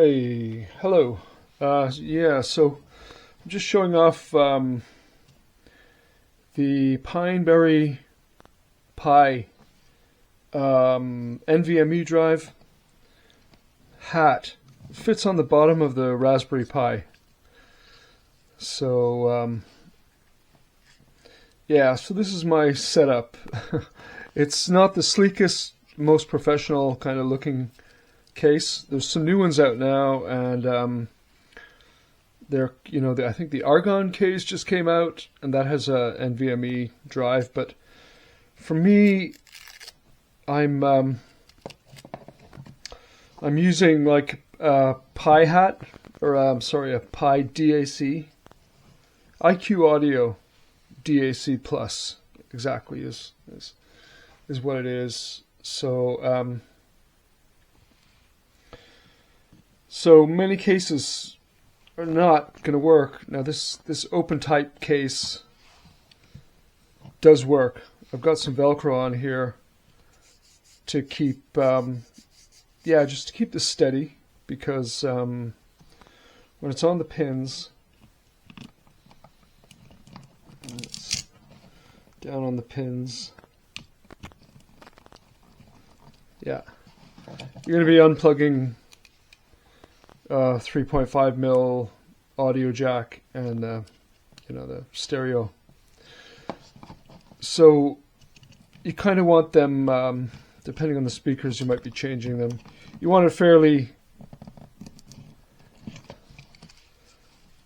Hey, hello. Yeah, so I'm just showing off the Pineberry Pi NVMe drive hat. It fits on the bottom of the Raspberry Pi. So yeah, so this is my setup. It's not the sleekest, most professional kind of looking case. There's some new ones out now, and I think the Argon case just came out, and that has a NVMe drive. But for me, I'm using like a Pi hat, or a Pi DAC, iqaudio DAC plus, exactly is what it is. So many cases are not going to work. Now this open type case does work. I've got some Velcro on here to keep, just to keep this steady, because when it's on the pins, it's down on the pins, yeah, you're going to be unplugging 3.5 mil audio jack and the stereo. So you kind of want them, depending on the speakers, you might be changing them. You want it fairly,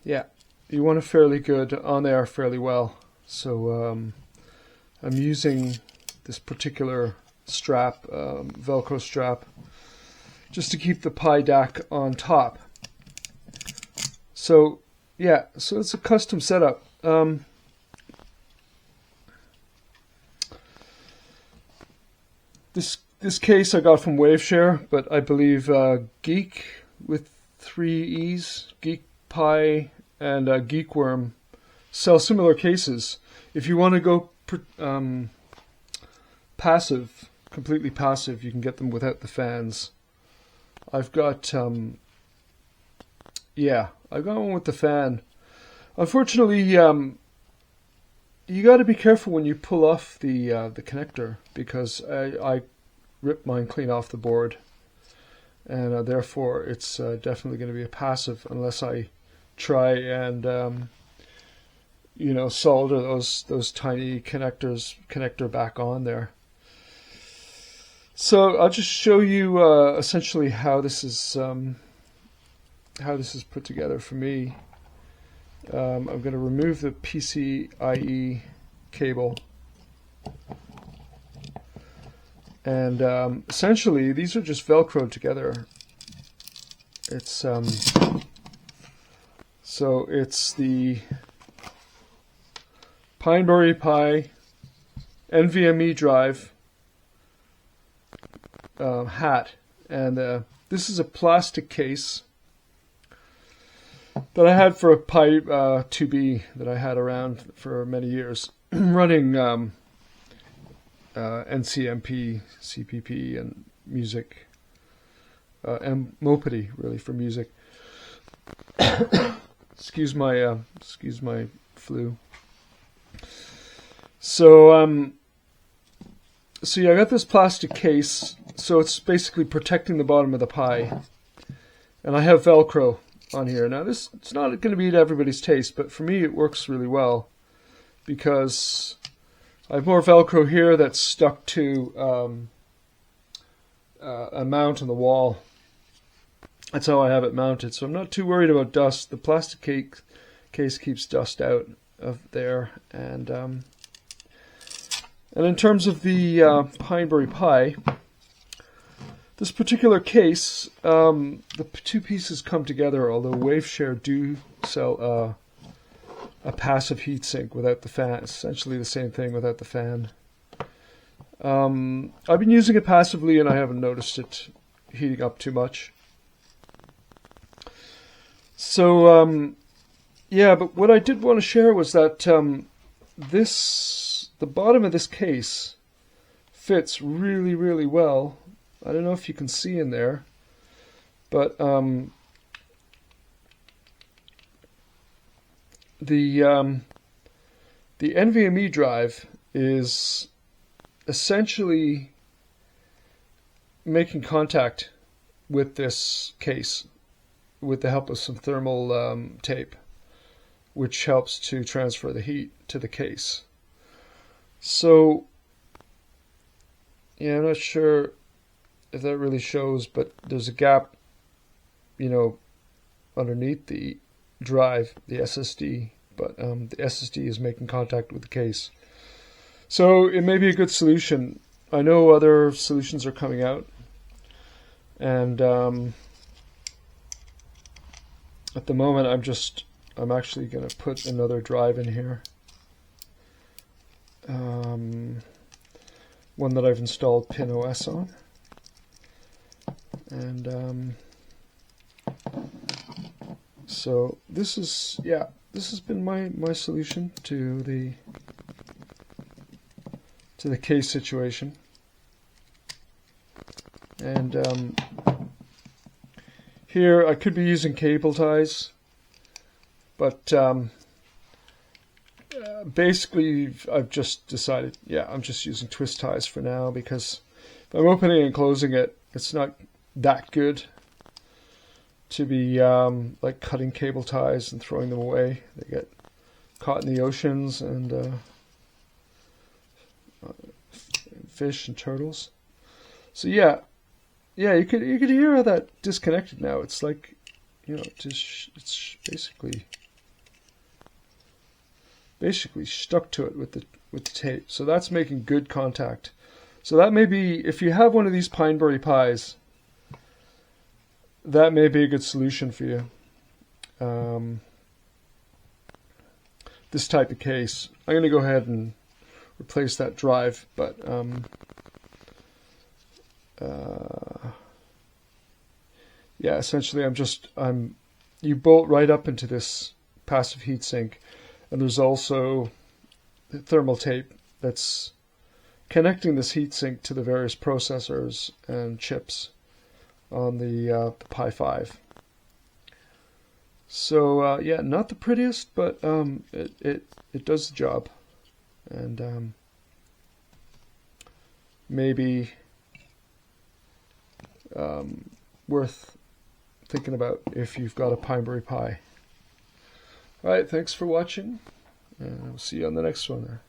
you want it fairly good on there, fairly well. So I'm using this particular strap, Velcro strap, just to keep the Pi DAC on top. So yeah, so it's a custom setup. This case I got from Waveshare, but I believe Geek with 3 E's, Geek Pi and Geekworm sell similar cases. If you want to go passive, completely passive, you can get them without the fans. I've got one with the fan. Unfortunately, you got to be careful when you pull off the connector, because I ripped mine clean off the board, and therefore it's definitely going to be a passive unless I try and solder those tiny connector back on there. So I'll just show you essentially how this is put together for me. I'm going to remove the PCIe cable, and essentially these are just Velcroed together. It's so it's the Pineberry Pi NVMe drive hat, and this is a plastic case that I had for a Pi 2B that I had around for many years, running NCMP, CPP, and music, and Mopedy, really, for music. excuse my flu. So yeah, I got this plastic case, so it's basically protecting the bottom of the Pi, and I have Velcro on here. Now it's not going to be to everybody's taste, but for me it works really well, because I have more Velcro here that's stuck to a mount on the wall. That's how I have it mounted, so I'm not too worried about dust. The plastic case keeps dust out of there, and in terms of the Pineberry Pi, this particular case, the two pieces come together, although Waveshare do sell a passive heatsink without the fan. It's essentially the same thing without the fan. I've been using it passively, and I haven't noticed it heating up too much. So, but what I did want to share was that the bottom of this case fits really, really well. I don't know if you can see in there, but the NVMe drive is essentially making contact with this case with the help of some thermal tape, which helps to transfer the heat to the case. So, yeah, I'm not sure if that really shows, but there's a gap, underneath the drive, the SSD, but the SSD is making contact with the case. So it may be a good solution. I know other solutions are coming out, and at the moment I'm actually going to put another drive in here, one that I've installed PinOS on, and so this has been my solution to the case situation. And here I could be using cable ties, but basically I've just decided, I'm just using twist ties for now, because if I'm opening and closing it, it's not that good to be like cutting cable ties and throwing them away. They get caught in the oceans and fish and turtles. So you could hear how that disconnected now. It's like, it's basically stuck to it with the tape. So that's making good contact. So that may be, if you have one of these Pineberry Pis, that may be a good solution for you. This type of case. I'm going to go ahead and replace that drive, but essentially you bolt right up into this passive heatsink, and there's also the thermal tape that's connecting this heatsink to the various processors and chips on the Pi 5. So not the prettiest, but it does the job, and maybe worth thinking about if you've got a Pineberry Pi. All right, thanks for watching, and I'll see you on the next one there.